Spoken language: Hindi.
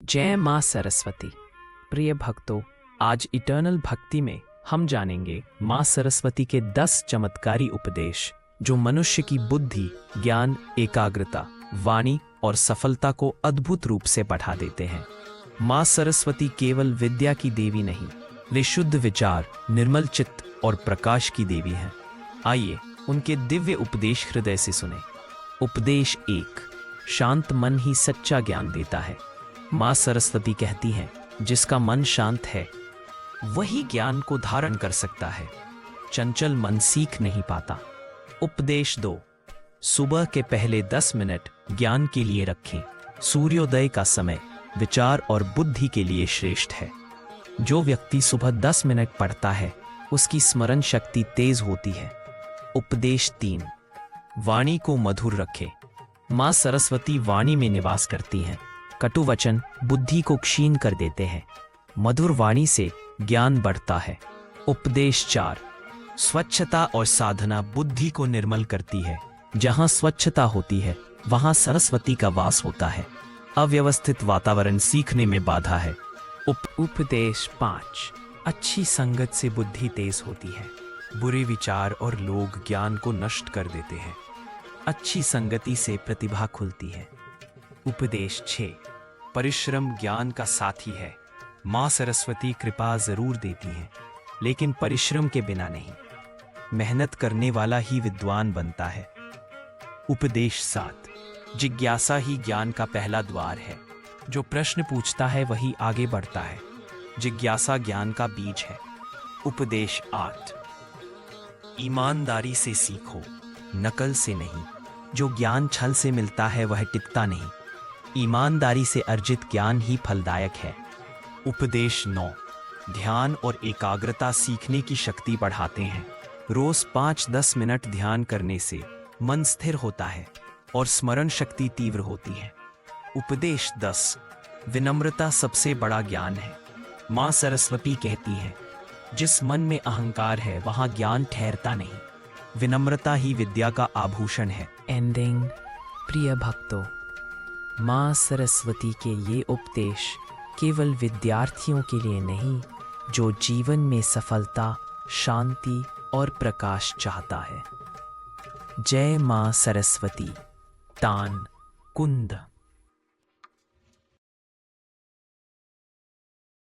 जय माँ सरस्वती। प्रिय भक्तों, आज इटर्नल भक्ति में हम जानेंगे माँ सरस्वती के 10 चमत्कारी उपदेश जो मनुष्य की बुद्धि, ज्ञान, एकाग्रता, वाणी और सफलता को अद्भुत रूप से बढ़ा देते हैं। माँ सरस्वती केवल विद्या की देवी नहीं, वे शुद्ध विचार, निर्मल चित्त और प्रकाश की देवी हैं। आइए उनके दिव्य उपदेश हृदय से सुने। उपदेश 1। शांत मन ही सच्चा ज्ञान देता है। माँ सरस्वती कहती हैं, जिसका मन शांत है वही ज्ञान को धारण कर सकता है। चंचल मन सीख नहीं पाता। उपदेश 2। सुबह के पहले 10 मिनट ज्ञान के लिए रखें। सूर्योदय का समय विचार और बुद्धि के लिए श्रेष्ठ है। जो व्यक्ति सुबह 10 मिनट पढ़ता है उसकी स्मरण शक्ति तेज होती है। उपदेश 3। वाणी को मधुर रखें। माँ सरस्वती वाणी में निवास करती हैं। कटु वचन बुद्धि को क्षीण कर देते हैं। मधुर वाणी से ज्ञान बढ़ता है। उपदेश 4। स्वच्छता और साधना बुद्धि को निर्मल करती है। जहाँ स्वच्छता होती है वहाँ सरस्वती का वास होता है। अव्यवस्थित वातावरण सीखने में बाधा है। उपदेश 5। अच्छी संगत से बुद्धि तेज होती है। बुरे विचार और लोग ज्ञान को नष्ट कर देते हैं। अच्छी संगति से प्रतिभा खुलती है। उपदेश 6। परिश्रम ज्ञान का साथी है। माँ सरस्वती कृपा जरूर देती है, लेकिन परिश्रम के बिना नहीं। मेहनत करने वाला ही विद्वान बनता है। उपदेश 7। जिज्ञासा ही ज्ञान का पहला द्वार है। जो प्रश्न पूछता है वही आगे बढ़ता है। जिज्ञासा ज्ञान का बीज है। उपदेश 8। ईमानदारी से सीखो, नकल से नहीं। जो ज्ञान छल से मिलता है वह टिकता नहीं। ईमानदारी से अर्जित ज्ञान ही फलदायक है। उपदेश 9। ध्यान और एकाग्रता सीखने की शक्ति बढ़ाते हैं। रोज 5-10 मिनट ध्यान करने से मन स्थिर होता है और स्मरण शक्ति तीव्र होती है। उपदेश 10। विनम्रता सबसे बड़ा ज्ञान है। माँ सरस्वती कहती है, जिस मन में अहंकार है वहाँ ज्ञान ठहरता नहीं। विनम्रता ही विद्या का आभूषण है। एंडिंग। प्रिय भक्तों, माँ सरस्वती के ये उपदेश केवल विद्यार्थियों के लिए नहीं, जो जीवन में सफलता, शांति और प्रकाश चाहता है। जय माँ सरस्वती। तान कुंद।